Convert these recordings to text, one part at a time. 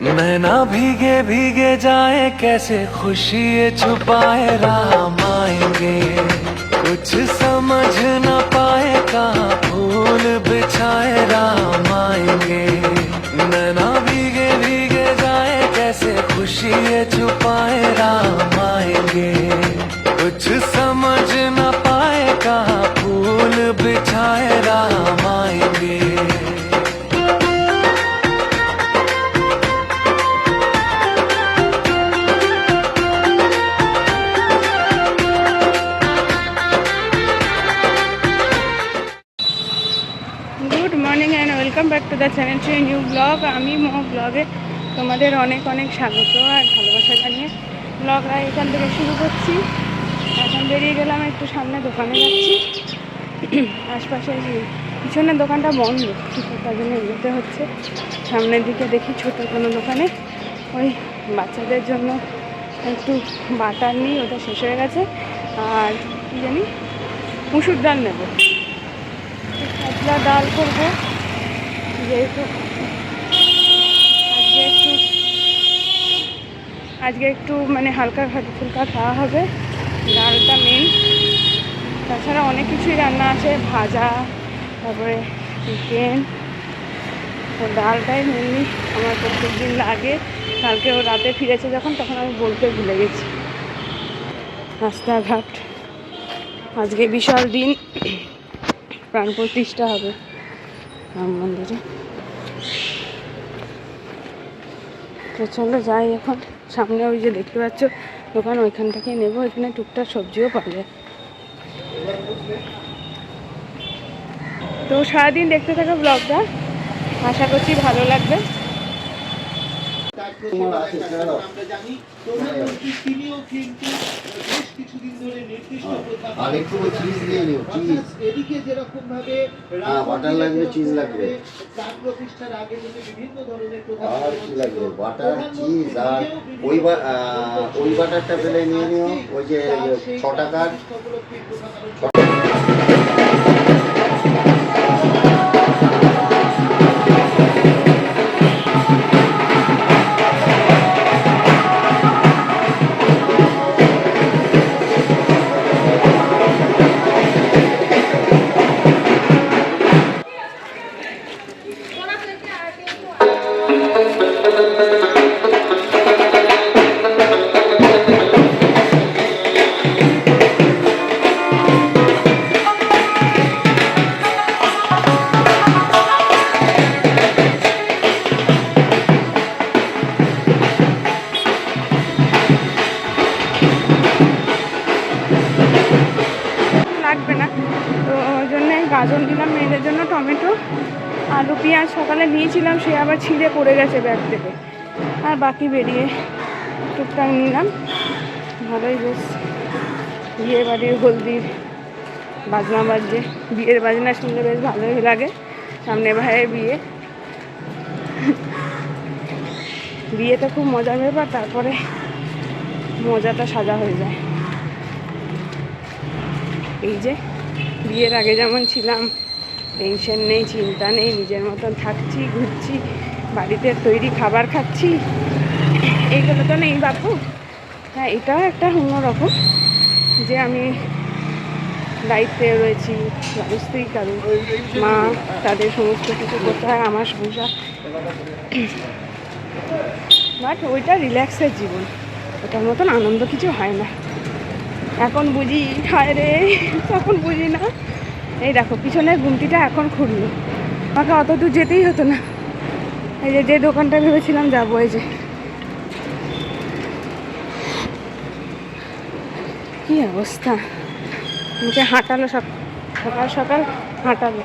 नैना भीगे भीगे जाए कैसे खुशी ये छुपाए राम आएंगे कुछ समझ न पाए कहाँ फूल बिछाए राम आएंगे नैना भीगे भीगे जाए कैसे खुशी ये छुपाए राम आएंगे कुछ समझ न पाए कहाँ फूल बिछाए राम आएंगे good morning and welcome back to the channel to new blog. আমি ব্লগে তোমাদের অনেক অনেক স্বাগত আর ভালোবাসা জানিয়ে ব্লগটা এখান থেকে শুরু করছি। এখন বেরিয়ে গেলাম, একটু সামনে দোকানে যাচ্ছি। আশপাশে পিছনের দোকানটা বন্ধ, তার জন্য এগোতে হচ্ছে। সামনের দিকে দেখি ছোটো কোনো দোকানে ওই বাচ্চাদের জন্য একটু বাটার নিই, ওটা শেষ হয়ে গেছে। আর কী জানি মুসুর ডাল নেব, পাতলা ডাল করবো, যেহেতু আজকে একটু মানে হালকা ফুলকা খাওয়া হবে। ডালটা মেন, তাছাড়া অনেক কিছুই রান্না আছে, ভাজা, তারপরে চিকেন। তো ডালটাই মেনলি আমার প্রত্যেক দিন লাগে। কালকে ও রাতে ফিরেছে যখন, তখন আমি বলতে ভুলে গেছি। রাস্তাঘাট আজকে বিশাল দিন, প্রাণ প্রতিষ্ঠা হবে রাম মন্দিরে। তো চলো যাই, এখন সামনে ওই যে দেখতে পাচ্ছ দোকান, ওইখান থেকে নেবো। এখানে টুকটাক সবজিও পাওয়া যায়। তো সারাদিন দেখতে থাকো ব্লগটা, আশা করছি ভালো লাগবে। এদিকে যেরকম ভাবে বাটার লাগবে, চিজ লাগবে, প্রাণ প্রতিষ্ঠার আগে বিভিন্ন ধরনের বাটার, চিজ আর ওই বাটারটা পেলে নিয়ে নিও, ওই যে 6 টাকার। লাগবে না, তো ওই জন্যে গাজর নিলাম, মেয়েদের জন্য টমেটো, আলু, পেঁয়াজ সকালে নিয়েছিলাম, সে আবার ছিঁড়ে পড়ে গেছে ব্যাগ থেকে। আর বাকি বেরিয়ে টুকটাক নিলাম। ভালোই বেশ, বিয়ে বাড়ির হলদির বাজনা বাজছে, বিয়ের বাজনা শুনলে বেশ ভালোই লাগে। সামনে ভাইয়ের বিয়ে, বিয়েটা খুব মজার ব্যাপার, তারপরে মজাটা সাজা হয়ে যায়। এই যে বিয়ের আগে যেমন ছিলাম, টেনশন নেই, চিন্তা নেই, নিজের মতন থাকছি, ঘুরছি, বাড়িতে তৈরি খাবার খাচ্ছি, এইগুলো তো নেই বাপু। হ্যাঁ, এটাও একটা অন্যরকম যে আমি দায়িত্বে রয়েছি, বাড়ির স্ত্রী, কারণ মা, তাদের সমস্ত কিছু করতে হয়, আমার সংসার। বাট ওইটা রিল্যাক্সের জীবন, ওটার মতন আনন্দ কিছু হয় না। এখন বুঝি, হায় রে, তখন বুঝি না। এই দেখো পিছনের গুমটিটা এখন খুললো, আমাকে অত দূর যেতেই হতো না। এই যে দোকানটা ভেবেছিলাম যাবো, এই যে কি অবস্থা, মুখে হাঁটালো, সকাল সকাল হাঁটালো।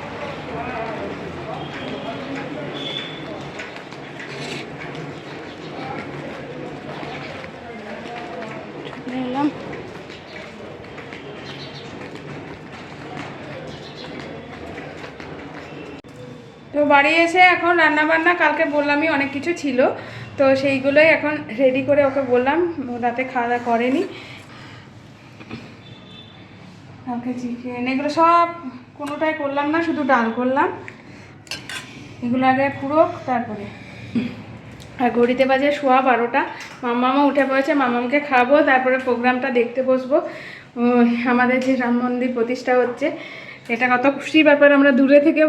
এলাম, তো বাড়ি এসে এখন রান্না বান্না, কালকে বললামই অনেক কিছু ছিল, তো সেইগুলোই এখন রেডি করে ওকে বললাম। রাতে খাওয়া দাওয়া করেনি, কালকে চিকেন, এগুলো সব কোনোটাই করলাম না, শুধু ডাল করলাম। এগুলো আগে পুরোক, তারপরে আর ঘড়িতে বাজে 12:15। মাম্মামা উঠে পড়েছে, মাম্মামকে খাবো, তারপরে প্রোগ্রামটা দেখতে বসবো। আমাদের যে রাম মন্দির প্রতিষ্ঠা হচ্ছে, এটা কত খুশির ব্যাপার, আমরা দূরে থেকে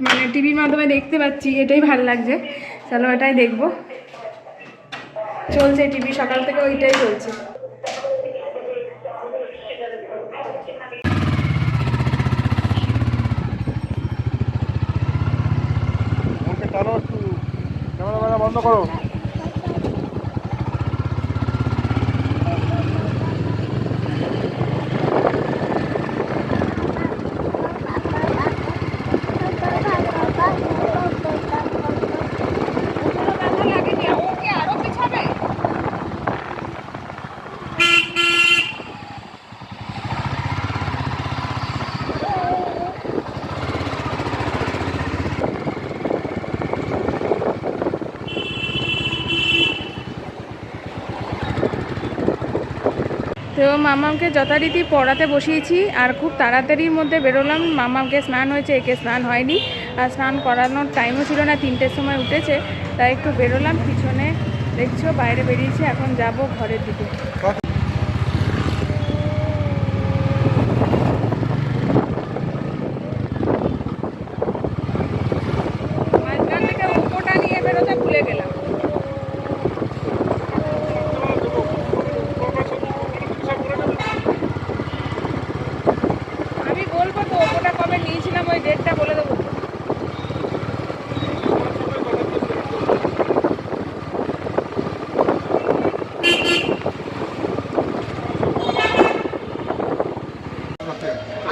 মানে টিভির মাধ্যমে দেখতে পাচ্ছি, এটাই ভালো লাগছে। চলো এটাই দেখবো, চলছে টিভি সকাল থেকে ওইটাই চলছে। বন্ধ করো। তো মামামকে যথারীতি পড়াতে বসিয়েছি, আর খুব তাড়াতাড়ির মধ্যে বেরোলাম। মামামকে স্নান হয়েছে, একে স্নান হয়নি, আর স্নান করানোর টাইমও ছিল না, 3টের সময় উঠেছে, তাই একটু বেরোলাম। পিছনে দেখছো বাইরে বেরিয়েছি, এখন যাব ঘরের দিকে। মাঝখান থেকে ওপোটা নিয়ে বেরোতে ভুলে গেলাম। আমি বলবো তো ওপোটা কবে নিয়েছিলাম, ওই ডেটটা বলে দেবো।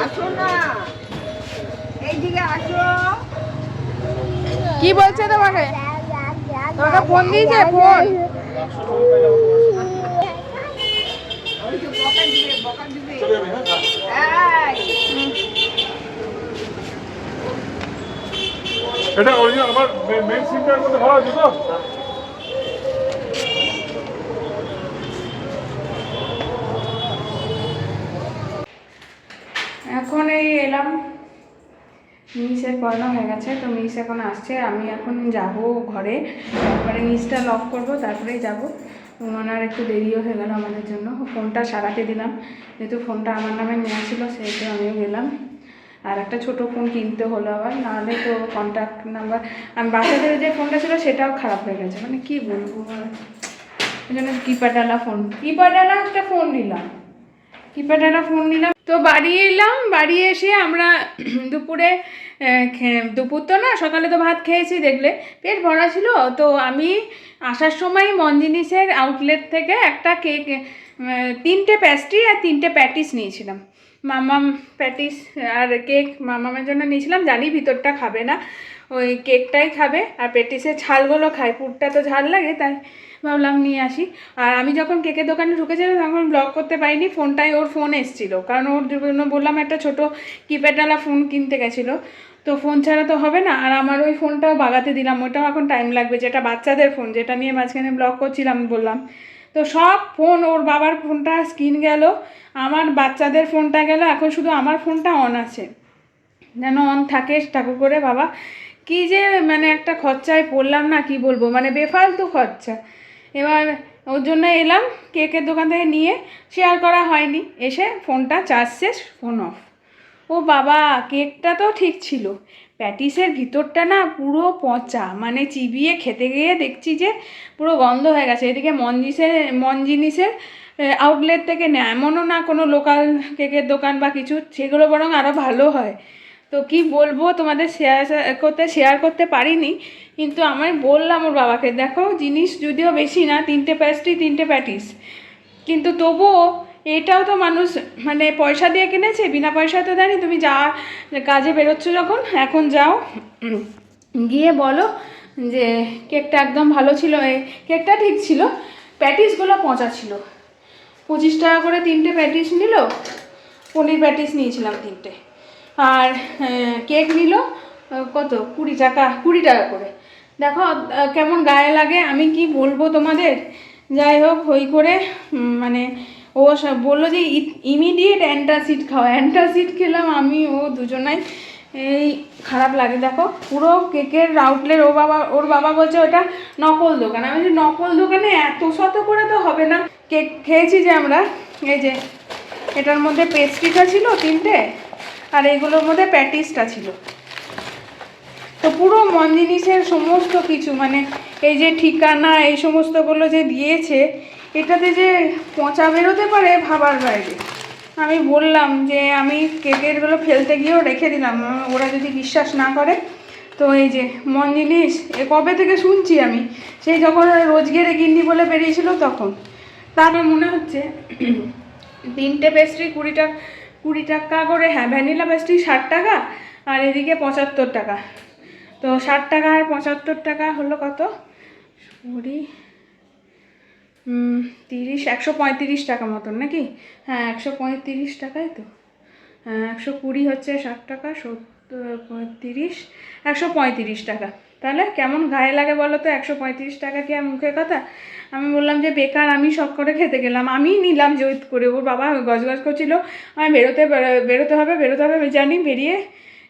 আসো না, এইদিকে আসো। কি বলছে তোমাকে? তোমাকে ফোন দিয়েছে? ফোন ওই যে বকা দিবে, বকা দিবে। এই, এটা অরিজিনাল আমার মেইন সিমটার মধ্যে ভরা আছে তো? এখন এই এলাম, মিসের পড়ানো হয়ে গেছে, তো মিস এখন আসছে, আমি এখন যাব ঘরে, তারপরে মিসটা লক করব, তারপরেই যাব। ওনার একটু দেরিও হয়ে গেল আমাদের জন্য। ফোনটা সারাতে দিলাম, যেহেতু ফোনটা আমার নামে নেওয়া ছিল, সেহেতু আমিও গেলাম। আর একটা ছোটো ফোন কিনতে হলো আবার, নাহলে তো কন্ট্যাক্ট নাম্বার, আমি বাচ্চাদের যে ফোনটা ছিল সেটাও খারাপ হয়ে গেছে, মানে কি বলবো। ওই জন্য কিপ্যাডওয়ালা একটা ফোন নিলাম, তো বাড়ি এলাম। বাড়ি এসে আমরা দুপুরে দুপুর তো না, সকালে তো ভাত খেয়েছি, দেখলে পেট ভরা ছিল। তো আমি আসার সময় মনজিনিসের আউটলেট থেকে একটা কেক, 3টে প্যাস্ট্রি আর 3টে প্যাটিস নিয়েছিলাম। মামাম প্যাটিস আর কেক মামামের জন্য নিয়েছিলাম, জানি ভিতরটা খাবে না, ওই কেকটাই খাবে, আর প্যাটিসের ছালগুলো খায়, পুরটা তো ঝাল লাগে, তাই ভাবলাম নিয়ে আসি। আর আমি যখন কেকের দোকানে ঢুকেছিলাম তখন ব্লগ করতে পারিনি, ফোনটায় ওর ফোন এসেছিলো, কারণ ওর জন্য বললাম একটা ছোটো কিপ্যাডওয়ালা ফোন কিনতে গেছিলো, তো ফোন ছাড়া তো হবে না। আর আমার ওই ফোনটাও বাগাতে দিলাম, ওইটাও এখন টাইম লাগবে, যেটা বাচ্চাদের ফোন, যেটা নিয়ে মাঝখানে ব্লগ করছিলাম বললাম। তো সব ফোন, ওর বাবার ফোনটা স্ক্রিন গেল, আমার বাচ্চাদের ফোনটা গেল, এখন শুধু আমার ফোনটা অন আছে, যেন অন থাকে ঠাকুর করে। বাবা কি যে মানে একটা খরচায় পড়লাম না, কি বলবো, মানে বেফালতু খরচা। এবার ওর জন্য এলাম, কেকের দোকান থেকে নিয়ে শেয়ার করা হয়নি, এসে ফোনটা চার্জ শেষ, ফোন অফ। ও বাবা, কেকটা তো ঠিক ছিল, প্যাটিসের ভিতরটা না পুরো পচা, মানে চিবিয়ে খেতে গিয়ে দেখছি যে পুরো গন্ধ হয়ে গেছে। এদিকে মনজিনিসের আউটলেট থেকে নেয়, এমনও না কোনো লোকাল কেকের দোকান বা কিছু, সেগুলো বরং আরও ভালো হয়। তো কি বলবো, তোমাদের শেয়ার করতে পারিনি, কিন্তু আমি বললাম ওর বাবাকে, দেখো জিনিস যদিও বেশি না, 3টে প্যাস্ট্রি 3টে প্যাটিস, কিন্তু তবুও এটাও তো মানুষ মানে পয়সা দিয়ে কিনেছে, বিনা পয়সায় তো দেয়নি। তুমি যা কাজে বেরোচ্ছ যখন, এখন যাও, গিয়ে বলো যে কেকটা একদম ভালো ছিল, এই কেকটা ঠিক ছিল, প্যাটিসগুলো পচা ছিল। 25 টাকা করে 3টে প্যাটিস নিল, পনির প্যাটিস নিয়েছিলাম 3টে, আর কেক নিল কত 20 টাকা করে। দেখো কেমন গায়ে লাগে, আমি কি বলবো তোমাদের। যাই হোক, হই করে মানে ও বললো যে ইমিডিয়েট অ্যান্টাসিড খাও, অ্যান্টাসিড খেলাম আমি ও দুজনাই, এই খারাপ লাগে দেখো, পুরো কেকের আউটলেট। ওর বাবা বলছে ওটা নকল দোকান। আমি বলছি নকল দোকানে এত শত করে তো হবে না। কেক খেয়েছি যে আমরা, এই যে এটার মধ্যে পেস্ট্রিটা ছিল 3টে, আর এইগুলোর মধ্যে প্যাটিসটা ছিল। তো পুরো মন জিনিসের সমস্ত কিছু, মানে এই যে ঠিকানা এই সমস্তগুলো যে দিয়েছে, এটাতে যে পচা বেরোতে পারে ভাবার বাইরে। আমি বললাম যে আমি কেকেরগুলো ফেলতে গিয়েও রেখে দিলাম, ওরা যদি বিশ্বাস না করে। তো এই যে মন জিনিস কবে থেকে শুনছি আমি, সেই যখন রোজগেরে গিন্নি বলে বেরিয়েছিল তখন। তারপর মনে হচ্ছে 3টে পেস্ট্রি 20 টাকা করে। হ্যাঁ, ভ্যানিলা পেস্ট্রি 60 টাকা, আর এদিকে 75 টাকা। তো 60 টাকা আর 75 টাকা হলো কত? 30 135 টাকা মতন নাকি? হ্যাঁ, 135 টাকাই তো। হ্যাঁ, 120 হচ্ছে 60 টাকা, 35 135 টাকা। তাহলে কেমন গায়ে লাগে বলো তো? 135 টাকা কি আর মুখের কথা? আমি বললাম যে বেকার আমি শখ করে খেতে গেলাম, আমিই নিলাম জৈত করে। ওর বাবা গজগজ করছিল আমি বেরোতে হবে আমি জানি বেরিয়ে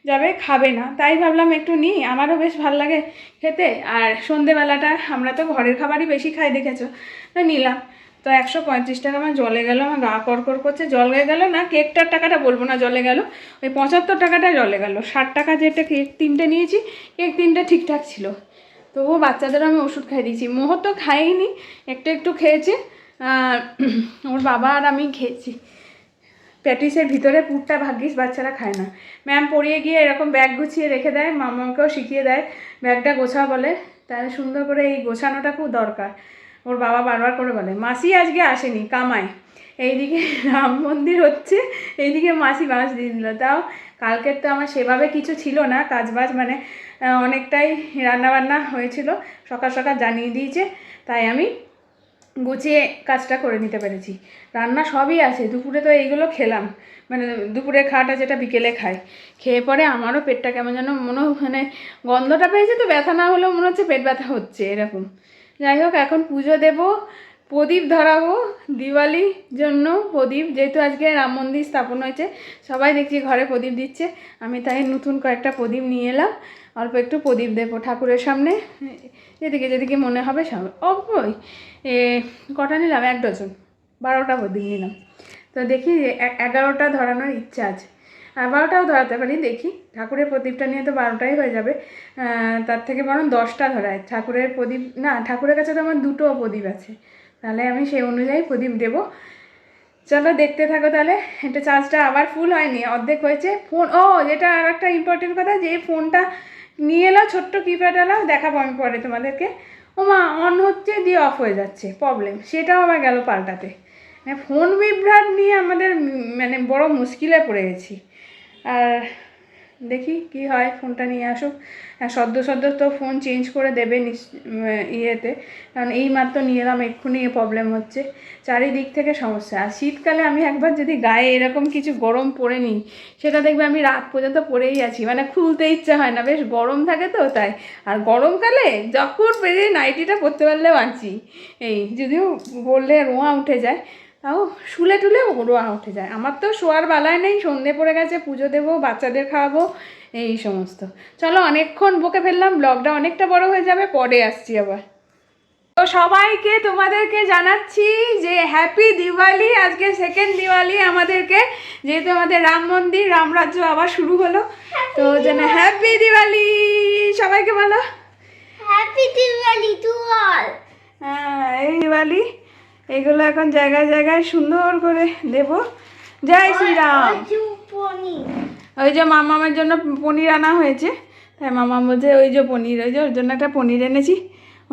যাবে, খাবে না, তাই ভাবলাম একটু নিই, আমারও বেশ ভালো লাগে খেতে। আর সন্ধেবেলাটা আমরা তো ঘরের খাবারই বেশি খাই দেখেছো, তো নিলাম। তো 135 টাকা আমার জলে গেল, আমার গা করকর করছে। জলে গেল না, কেকটার টাকাটা বলবো না, জলে গেল। ওই 75 টাকাটা জলে গেল। 60 টাকা যেটা কেক 3টে নিয়েছি, কেক 3টে ঠিকঠাক ছিল। তো ও বাচ্চাদেরও আমি ওষুধ খাইয়ে দিয়েছি। মোহর তো খাইনি, একটু খেয়েছে। ওর বাবা আর আমি খেয়েছি। প্যাটিসের ভিতরে পুরটা ভাগ্যিস বাচ্চারা খায় না। ম্যাম পড়িয়ে গিয়ে এরকম ব্যাগ গুছিয়ে রেখে দেয়, মামাকেও শিখিয়ে দেয় ব্যাগটা গোছা বলে। তাহলে সুন্দর করে এই গোছানোটা খুব দরকার। ওর বাবা বারবার করে বলে মাসি আজকে আসেনি, কামায়। এইদিকে রাম মন্দির হচ্ছে, এইদিকে মাসি বাঁশ দিয়ে দিল। তাও কালকের তো আমার সেভাবে কিছু ছিল না কাজবাজ, মানে অনেকটাই রান্নাবান্না হয়েছিল, সকাল সকাল জানিয়ে দিয়েছে, তাই আমি গুছিয়ে কাজটা করে নিতে পেরেছি। রান্না সবই আছে, দুপুরে তো এইগুলো খেলাম, মানে দুপুরে খাওয়াটা যেটা বিকেলে খাই। খেয়ে পরে আমারও পেটটা কেমন যেন মানে গন্ধটা পেয়েছে, তো ব্যথা না হলেও মনে হচ্ছে পেট ব্যথা হচ্ছে এরকম। যাই হোক, এখন পুজো দেব, প্রদীপ ধরাবো দিওয়ালির জন্য। প্রদীপ যেহেতু আজকে রাম মন্দির স্থাপন হয়েছে, সবাই দেখছি ঘরে প্রদীপ দিচ্ছে, আমি তাই নতুন কয়েকটা প্রদীপ নিয়ে এলাম। অল্প একটু প্রদীপ দেবো ঠাকুরের সামনে, যেদিকে যেদিকে মনে হবে সব। ওই কটা নিলাম? 1 ডজন, 12টা প্রদীপ নিলাম। তো দেখি 11টা ধরানোর ইচ্ছা আছে, আর 12টাও ধরাতে পারি, দেখি। ঠাকুরের প্রদীপটা নিয়ে তো 12টাই হয়ে যাবে, তার থেকে বরং 10টা ধরায়। ঠাকুরের প্রদীপ না, ঠাকুরের কাছে তো আমার 2টো প্রদীপ আছে, তাহলে আমি সেই অনুযায়ী প্রদীপ দেবো। চলো দেখতে থাকো তাহলে। এটা চার্জটা আবার ফুল হয়নি, অর্ধেক হয়েছে। ফোন, যেটা আর একটা ইম্পর্টেন্ট কথা, যে ফোনটা নিয়ে এলাম ছোট্ট কিপ্যাড এলাম, দেখাবো আমি পরে তোমাদেরকে। মা অন হচ্ছে দিয়ে অফ হয়ে যাচ্ছে, প্রবলেম। সেটাও আবার গেল পাল্টাতে। মানে ফোন বিভ্রাট নিয়ে আমাদের মানে বড় মুশকিলে পড়ে গেছি। আর দেখি কি হয়, ফোনটা নিয়ে আসুক। সদ্য তো ফোন চেঞ্জ করে দেবে ইয়েতে, কারণ এই মাত্র নিয়ে এলাম, এক্ষুনি প্রবলেম হচ্ছে, চারিদিক থেকে সমস্যা। আর শীতকালে আমি একবার যদি গায়ে এরকম কিছু গরম পরে নিই, সেটা দেখবে আমি রাত পর্যন্ত পরেই আছি, মানে খুলতে ইচ্ছা হয় না, বেশ গরম থাকে তো তাই। আর গরমকালে যখন পেরে নাইটিটা পরতে পারলে বাঁচি। এই যদিও বললে রোঁয়া উঠে যায়, তাও শুলে টুলে রোঁয়া উঠে যায়। আমার তো শোয়ার বেলায় নেই, সন্ধে পড়ে গেছে, পুজো দেবো, বাচ্চাদের খাওয়াবো, এই সমস্ত। চলো, অনেকক্ষণ বকে ফেললাম, ব্লগটা অনেকটা বড় হয়ে যাবে, পরে আসছি আবার। তো সবাইকে তোমাদেরকে জানাচ্ছি যে হ্যাপি দিওয়ালি। আজকে সেকেন্ড দিওয়ালি আমাদেরকে, যেহেতু আমাদের রাম মন্দির রামরাজ্য আবার শুরু হলো, তো যেন হ্যাপি দিওয়ালি সবাইকে বলো। Happy Diwali to all. হ্যাঁ, এই দিওয়ালি এগুলো এখন জায়গায় জায়গায় সুন্দর করে দেব। জয় শ্রীরাম। ওই যে মামামের জন্য পনির আনা হয়েছে, তাই মামা বলছে ওই যে পনির, ওই যে ওর জন্য একটা পনির এনেছি।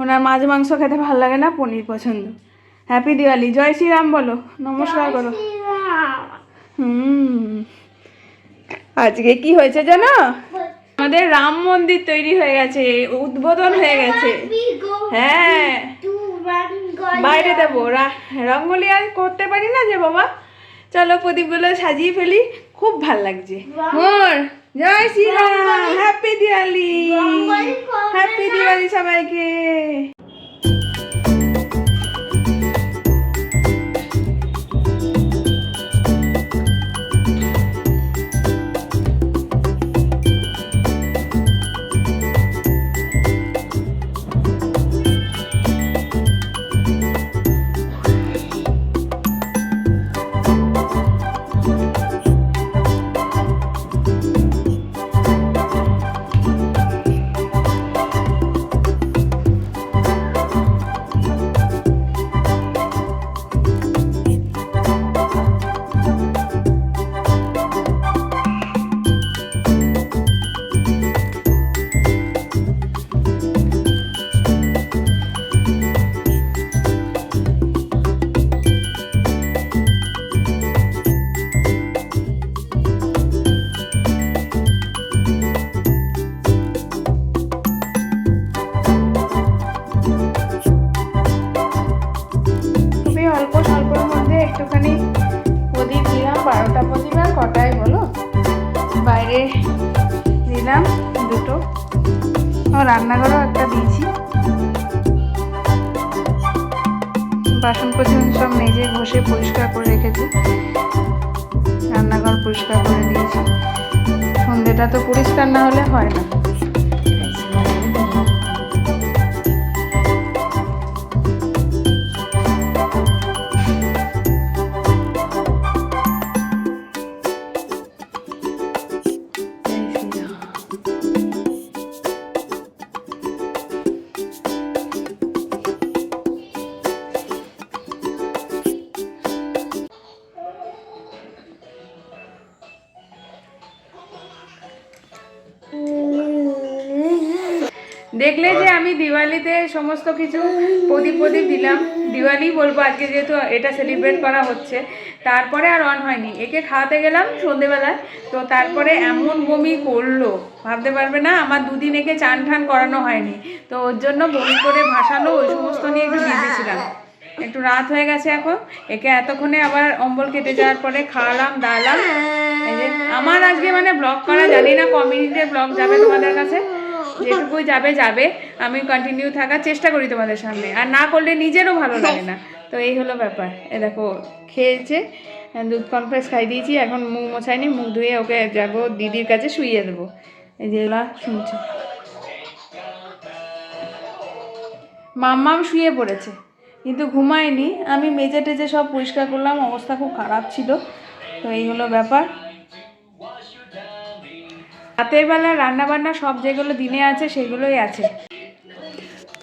ওনার মাছ মাংস খেতে ভালো লাগে না, পনির পছন্দ। হ্যাপি দিওয়ালি, জয় শ্রীরাম বলো, নমস্কার করো। আজকে কি হয়েছে জানো? আমাদের রাম মন্দির তৈরি হয়ে গেছে, উদ্বোধন হয়ে গেছে। হ্যাঁ, বাইরে দেবো, রঙ্গোলি আর করতে পারি না যে বাবা। চলো প্রদীপগুলো সাজিয়ে ফেলি, খুব ভাল লাগছে মোর। জয় শ্রীরাম, হ্যাপি দিওয়ালি, হ্যাপি দিওয়ালি সবাইকে। অল্প স্বল্পর মধ্যে একটুখানি প্রদীপ দিলাম, 12টা প্রদীপ আর কটাই বলো, বাইরে দিলাম 2টো, রান্নাঘরেও একটা দিয়েছি। বাসনপত্র সব মেজে ঘষে পরিষ্কার করে রেখেছি, রান্নাঘর পরিষ্কার করে দিয়েছি। সন্ধ্যেটা তো পরিষ্কার না হলে হয় না। দেখলে যে আমি দিওয়ালিতে সমস্ত কিছু প্রদীপ দিলাম, দিওয়ালি বলবো আজকে যেহেতু এটা সেলিব্রেট করা হচ্ছে। তারপরে আর অন হয়নি, একে খাওয়াতে গেলাম সন্ধেবেলায়, তো তারপরে এমন বমি করলো ভাবতে পারবে না। আমার 2 দিন একে চান ঠান করানো হয়নি, তো ওর জন্য বমি করে ভাসানো ওই সমস্ত নিয়ে একটু বিজি ছিলাম। একটু রাত হয়ে গেছে এখন, একে এতক্ষণে আবার অম্বল কেটে যাওয়ার পরে খাওয়ালাম দাঁড়ালাম। এই যে আমার আজকে মানে ব্লগ করা, জানি না ক মিনিটের ব্লগ যাবে তোমাদের কাছে, যেটুকুই যাবে আমি কন্টিনিউ থাকার চেষ্টা করি তোমাদের সামনে, আর না করলে নিজেরও ভালো লাগে না। তো এই হলো ব্যাপার। এ দেখো খেয়েছে, দুধ কমপ্লেক্স খাই দিয়েছি, এখন মুখ মোছাইনি, মুখ ধুয়ে ওকে যাবো দিদির কাছে শুইয়ে দেবো। এই যে এগুলা শুনছে, মাম্মাম শুয়ে পড়েছে কিন্তু ঘুমায়নি। আমি মেজে টেজে সব পরিষ্কার করলাম, অবস্থা খুব খারাপ ছিল। তো এই হলো ব্যাপার। রাতের বেলা রান্নাবান্না সব যেগুলো দিনে আছে সেগুলোই আছে।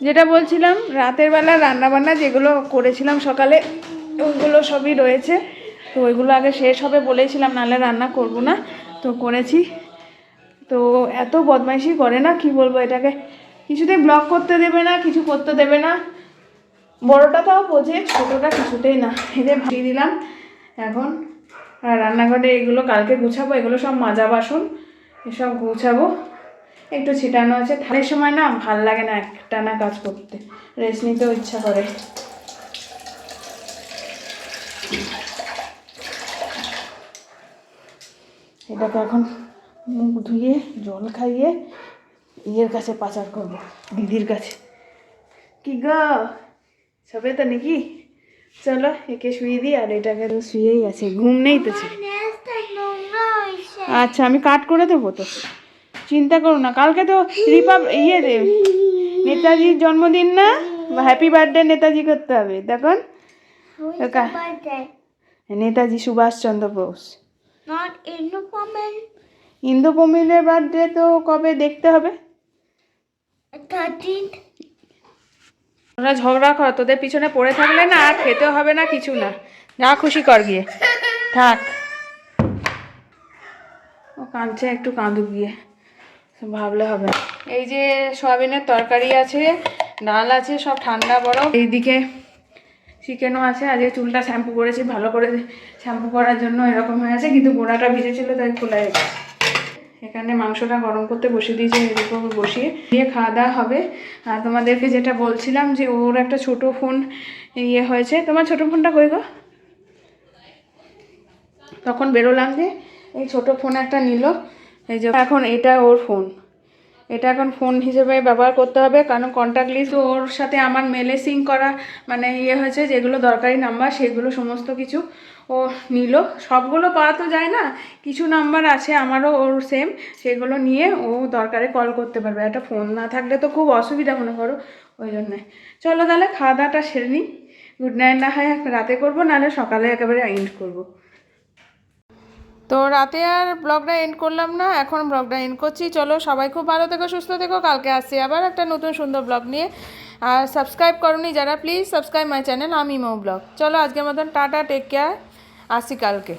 যেটা বলছিলাম, রাতের বেলা রান্নাবান্না যেগুলো করেছিলাম সকালে ওইগুলো সবই রয়েছে। তো ওইগুলো আগে শেষ হবে বলেছিলাম, নাহলে রান্না করব না। তো করেছি। তো এত বদমাইশি করে না, কি বলবো এটাকে, কিছুতেই ব্লগ করতে দেবে না, কিছু করতে দেবে না। বড়টা তাও বোঝে, ছোটোটা কিছুতেই না। এদের ভাবিয়ে দিলাম এখন। আর রান্নাঘরে এগুলো কালকে গুছাবো, এগুলো সব মাজা বাসন এসব গুছাবো। একটু ছিটানো আছে, থালের সময় না ভাল লাগে না একটানা কাজ করতে, রেস্ট নিতেও ইচ্ছা করে। এটাকে এখন মুখ ধুয়ে জল খাইয়ে ইয়ের কাছে পাচার করব, দিদির কাছে। কি গো সবে তো নাকি, চলো একে শুয়ে দিই। আর এটাকে তো শুয়েই আছে, ঘুম নেই তো। আচ্ছা আমি কাট করে দেবো, তো চিন্তা করো না। কালকে তো নেতাজির জন্মদিন না, হ্যাপি বার্থডে নেতাজি করতে হবে। দেখুন নেতাজি সুভাষচন্দ্র বোস, ইন্দু প্রমিলের বার্থডে তো কবে দেখতে হবে। তোরা ঝগড়া কর, তোদের পিছনে পড়ে থাকলে না আর খেতে হবে না, কিছু না। যা খুশি কর গিয়ে থাক। ও কাঁদছে, একটু কাঁদুক গিয়ে, ভাবলে হবে। এই যে সয়াবিনের তরকারি আছে, ডাল আছে, সব ঠান্ডা বরফ। এইদিকে চিকেনও আছে। আজকে চুলটা শ্যাম্পু করেছি, ভালো করে শ্যাম্পু করার জন্য এরকম হয়ে আছে, কিন্তু গোড়াটা ভিজেছিল তাই খোলা গেছে। এখানে মাংসটা গরম করতে বসিয়ে দিয়েছি, এরকম বসিয়ে দিয়ে খাওয়া দাওয়া হবে। আর তোমাদেরকে যেটা বলছিলাম যে ওর একটা ছোট ফোন হয়েছে। তোমার ছোট ফোনটা কই গো? তখন বেরোলাম যে এই ছোট ফোন একটা নিল, এই যে এখন এটা ওর ফোন। এটা এখন ফোন হিসেবে ব্যবহার করতে হবে, কারণ কন্ট্যাক্ট লিস্ট ওর সাথে আমার মেলে সিঙ্ক করা মানে হয়েছে, যেগুলো দরকারি নাম্বার সেগুলো সমস্ত কিছু ও নিল। সবগুলো পাওয়া তো যায় না, কিছু নাম্বার আছে আমারও ওর সেম, সেগুলো নিয়ে ও দরকারে কল করতে পারবে। একটা ফোন না থাকলে তো খুব অসুবিধা মনে করো, ওই জন্যে। চলো তাহলে খাওয়া দাওয়াটা সেরে নিই। গুড নাইট না হয় রাতে করবো, নাহলে সকালে একেবারে এন্ড করবো। তো রাতে আর ব্লগটা এন্ড করলাম না, এখন ব্লগটা এন্ড করছি। চলো সবাই খুব ভালো থেকো, সুস্থ থেকো। কালকে আসছি আবার একটা নতুন সুন্দর ব্লগ নিয়ে। আর সাবস্ক্রাইব করোনি যারা, প্লিজ সাবস্ক্রাইব মাই চ্যানেল আমি মৌ ব্লগ। চলো আজকের মতন টাটা, টেক কেয়ার, আসছি কালকে।